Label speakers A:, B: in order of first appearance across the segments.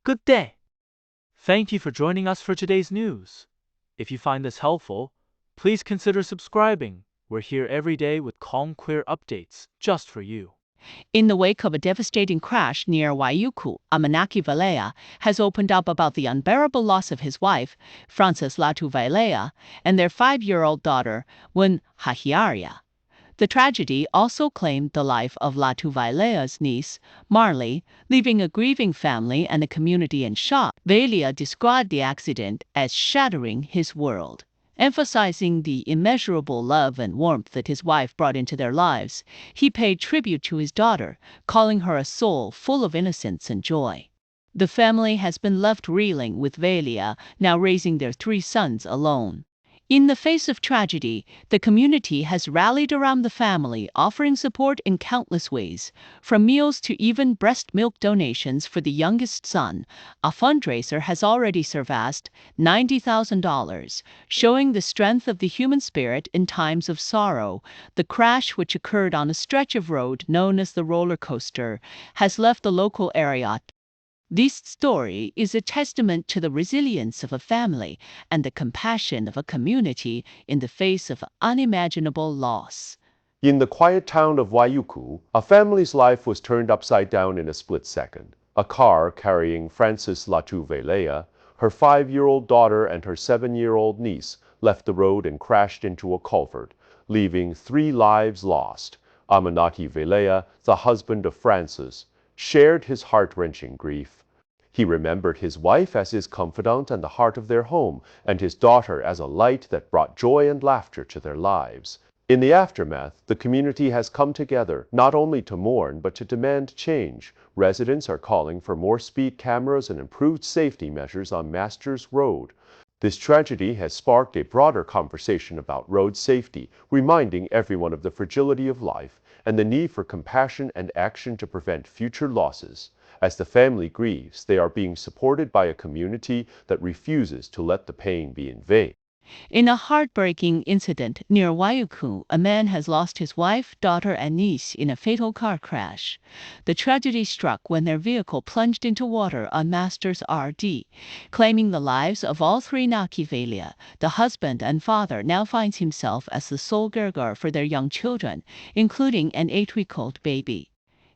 A: Good day. Thank you for joining us for today's news. If you find this helpful, please consider subscribing. We're here every day with calm, clear updates just for you.
B: In the wake of a devastating crash near Waiuku, Amanaki Valea has opened up about the unbearable loss of his wife, Frances Latu Valea, and their 5-year-old daughter, Wun Hahiaria. The tragedy also claimed the life of Latu Valea's niece, Marley, leaving a grieving family and a community in shock. Valea described the accident as shattering his world. Emphasizing the immeasurable love and warmth that his wife brought into their lives, he paid tribute to his daughter, calling her a soul full of innocence and joy. The family has been left reeling, with Valea now raising their 3 sons alone. In the face of tragedy, the community has rallied around the family, offering support in countless ways, from meals to even breast milk donations for the youngest son. A fundraiser has already surpassed $90,000, showing the strength of the human spirit in times of sorrow. The crash, which occurred on a stretch of road known as the roller coaster, has left the local area. This story is a testament to the resilience of a family and the compassion of a community in the face of unimaginable loss.
C: In the quiet town of Waiuku, a family's life was turned upside down in a split second. A car carrying Frances Latu Valea, her 5-year-old daughter and her 7-year-old niece left the road and crashed into a culvert, leaving 3 lives lost. Amanaki Valea, the husband of Frances, shared his heart-wrenching grief. He remembered his wife as his confidant and the heart of their home, and his daughter as a light that brought joy and laughter to their lives. In the aftermath, the community has come together, not only to mourn, but to demand change. Residents are calling for more speed cameras and improved safety measures on Masters Road. This tragedy has sparked a broader conversation about road safety, reminding everyone of the fragility of life and the need for compassion and action to prevent future losses. As the family grieves, they are being supported by a community that refuses to let the pain be in vain.
B: In a heartbreaking incident near Waiuku, a man has lost his wife, daughter, and niece in a fatal car crash. The tragedy struck when their vehicle plunged into water on Masters RD, claiming the lives of all 3. Naki Valea, the husband and father, now finds himself as the sole caregiver for their young children, including an 8-week-old baby.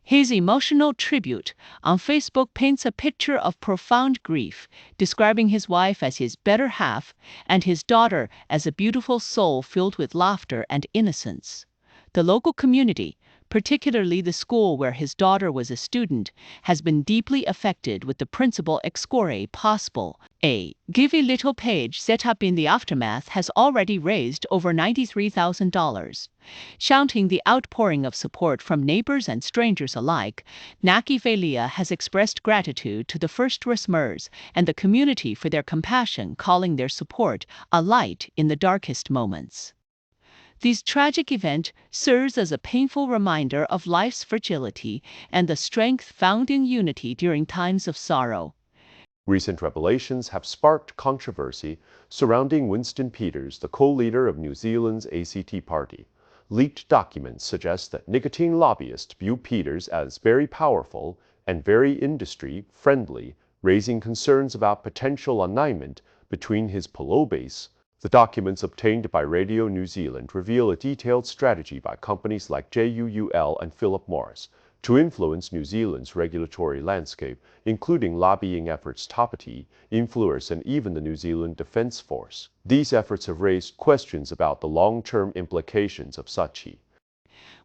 B: His emotional tribute on Facebook paints a picture of profound grief, describing his wife as his better half and his daughter as a beautiful soul filled with laughter and innocence. The local community, particularly the school where his daughter was a student, has been deeply affected, with the principal Excore Possible, a Give a Little page set up in the aftermath, has already raised over $93,000. Shouting the outpouring of support from neighbors and strangers alike, Naki Valea has expressed gratitude to the first responders and the community for their compassion, calling their support a light in the darkest moments. This tragic event serves as a painful reminder of life's fragility and the strength found in unity during times of sorrow.
C: Recent revelations have sparked controversy surrounding Winston Peters, the co-leader of New Zealand's ACT Party. Leaked documents suggest that nicotine lobbyists view Peters as very powerful and very industry-friendly, raising concerns about potential alignment between his Polo base. The documents obtained by Radio New Zealand reveal a detailed strategy by companies like JUUL and Philip Morris to influence New Zealand's regulatory landscape, including lobbying efforts Tapati, Influence, and even the New Zealand Defence Force. These efforts have raised questions about the long-term implications of such.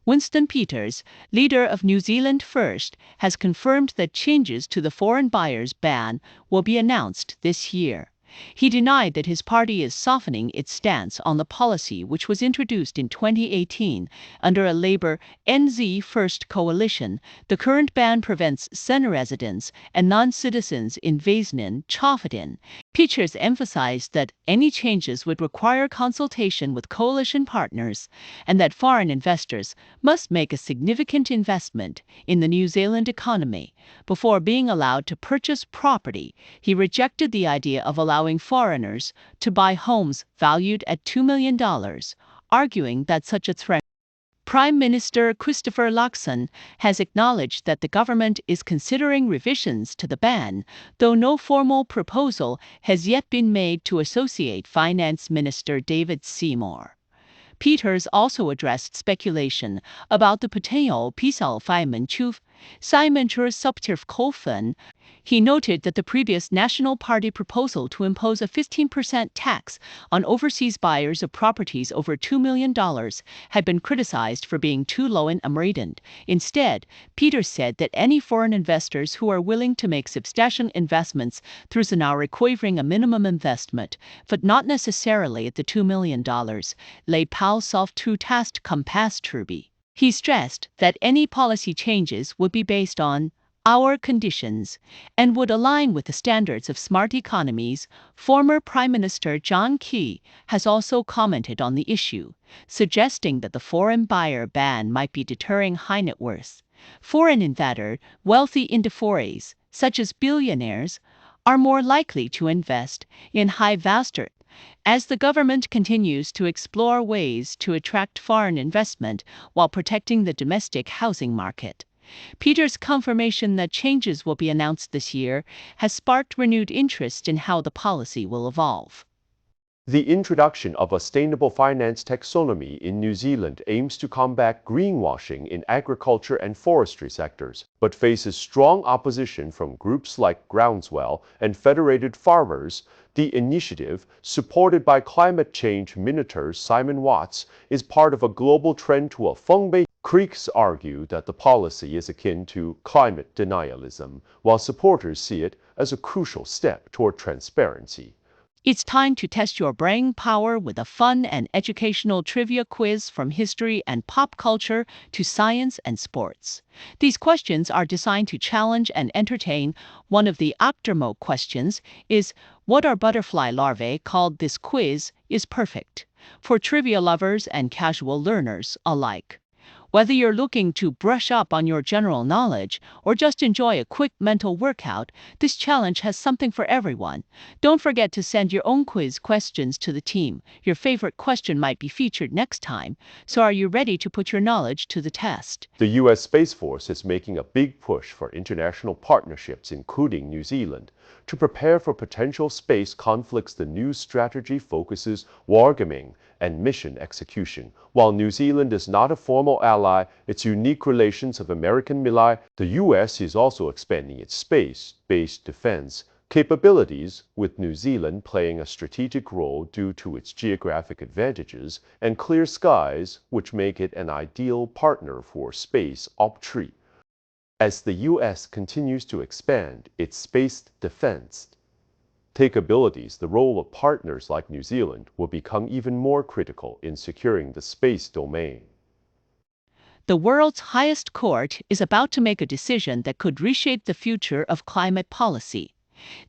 B: Winston Peters, leader of New Zealand First, has confirmed that changes to the foreign buyers ban will be announced this year. He denied that his party is softening its stance on the policy, which was introduced in 2018 under a Labour NZ First coalition. The current ban prevents Senna residents and non-citizens in Vaisnan, Chofadin. Peters emphasized that any changes would require consultation with coalition partners and that foreign investors must make a significant investment in the New Zealand economy before being allowed to purchase property. He rejected the idea of allowing foreigners to buy homes valued at $2 million, arguing that such a threat Prime Minister Christopher Luxon has acknowledged that the government is considering revisions to the ban, though no formal proposal has yet been made to associate Finance Minister David Seymour. Peters also addressed speculation about the potential pisal Feynman Chuf Simon Subtirf Kolfen. He noted that the previous National Party proposal to impose a 15% tax on overseas buyers of properties over $2 million had been criticized for being too low and unreasoned. Instead, Peters said that any foreign investors who are willing to make substantial investments through now requiring a minimum investment, but not necessarily at the $2 million, lay pal soft to tast compass turbi. He stressed that any policy changes would be based on our conditions and would align with the standards of smart economies. Former Prime Minister John Key has also commented on the issue, suggesting that the foreign buyer ban might be deterring high net worth. Foreign investors, wealthy individuals, such as billionaires, are more likely to invest in high-value as the government continues to explore ways to attract foreign investment while protecting the domestic housing market. Peters' confirmation that changes will be announced this year has sparked renewed interest in how the policy will evolve.
C: The introduction of a sustainable finance taxonomy in New Zealand aims to combat greenwashing in agriculture and forestry sectors, but faces strong opposition from groups like Groundswell and Federated Farmers. The initiative, supported by climate change minister Simon Watts, is part of a global trend to a feng-based. Critics argue that the policy is akin to climate denialism, while supporters see it as a crucial step toward transparency.
B: It's time to test your brain power with a fun and educational trivia quiz from history and pop culture to science and sports. These questions are designed to challenge and entertain. One of the aftermost questions is, what are butterfly larvae called? This quiz is perfect for trivia lovers and casual learners alike. Whether you're looking to brush up on your general knowledge or just enjoy a quick mental workout, this challenge has something for everyone. Don't forget to send your own quiz questions to the team. Your favorite question might be featured next time. So are you ready to put your knowledge to the test?
C: The U.S. Space Force is making a big push for international partnerships, including New Zealand. To prepare for potential space conflicts, the new strategy focuses wargaming and mission execution. While New Zealand is not a formal ally, its unique relations of American military, the U.S. is also expanding its space-based defense capabilities, with New Zealand playing a strategic role due to its geographic advantages and clear skies, which make it an ideal partner for space optree. As the U.S. continues to expand its space defense capabilities, the role of partners like New Zealand will become even more critical in securing the space domain.
B: The world's highest court is about to make a decision that could reshape the future of climate policy.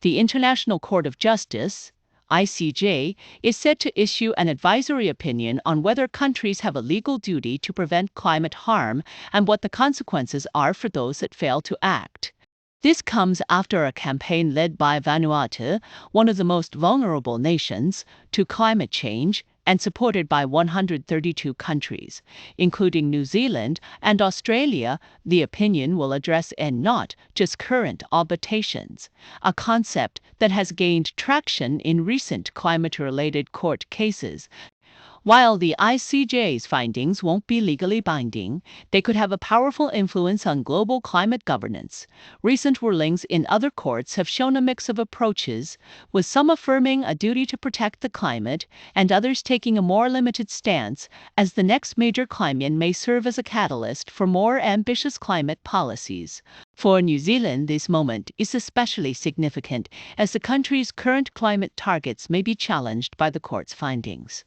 B: The International Court of Justice, ICJ, is set to issue an advisory opinion on whether countries have a legal duty to prevent climate harm and what the consequences are for those that fail to act. This comes after a campaign led by Vanuatu, one of the most vulnerable nations, to climate change and supported by 132 countries, including New Zealand and Australia. The opinion will address and not just current obligations, a concept that has gained traction in recent climate-related court cases. While the ICJ's findings won't be legally binding, they could have a powerful influence on global climate governance. Recent rulings in other courts have shown a mix of approaches, with some affirming a duty to protect the climate and others taking a more limited stance, as the next major climate may serve as a catalyst for more ambitious climate policies. For New Zealand, this moment is especially significant, as the country's current climate targets may be challenged by the court's findings.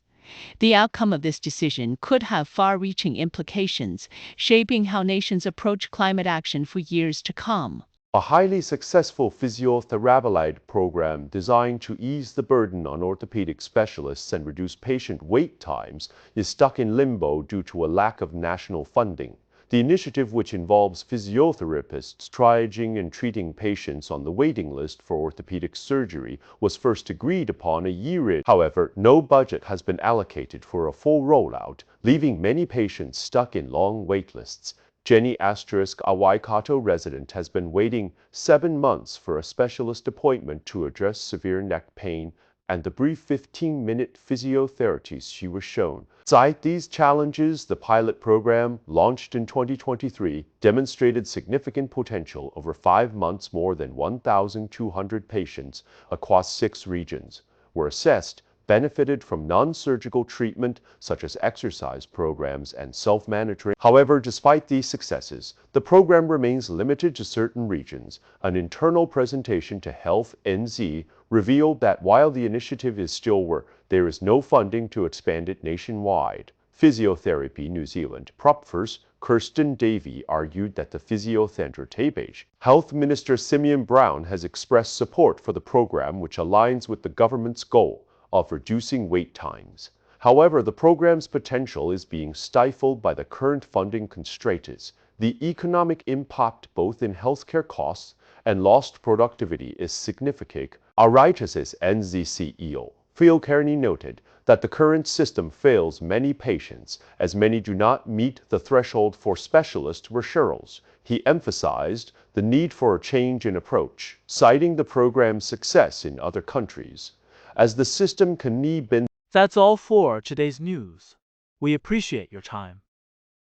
B: The outcome of this decision could have far-reaching implications, shaping how nations approach climate action for years to come.
C: A highly successful physiotherapy program designed to ease the burden on orthopedic specialists and reduce patient wait times is stuck in limbo due to a lack of national funding. The initiative, which involves physiotherapists triaging and treating patients on the waiting list for orthopedic surgery, was first agreed upon a year ago. However, no budget has been allocated for a full rollout, leaving many patients stuck in long wait lists. Jenny Asterisk, a Waikato resident, has been waiting 7 months for a specialist appointment to address severe neck pain and the brief 15-minute physiotherapies she was shown. Despite these challenges, the pilot program, launched in 2023, demonstrated significant potential. Over 5 months, more than 1,200 patients across 6 regions were assessed, benefited from non-surgical treatment such as exercise programs and self-monitoring. However, despite these successes, the program remains limited to certain regions. An internal presentation to Health NZ revealed that while the initiative is still there is no funding to expand it nationwide. Physiotherapy New Zealand Propfers Kirsten Davey argued that the physiotherapy Health Minister Simeon Brown has expressed support for the program, which aligns with the government's goal of reducing wait times. However, the program's potential is being stifled by the current funding constraints. The economic impact, both in healthcare costs and lost productivity, is significant. Aritas's NZ CEO, Phil Kearney, noted that the current system fails many patients, as many do not meet the threshold for specialist referrals. He emphasized the need for a change in approach, citing the program's success in other countries as the system can be.
A: That's all for today's news. We appreciate your time.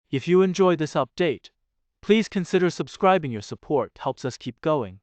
A: If you enjoyed this update, please consider subscribing. Your support helps us keep going.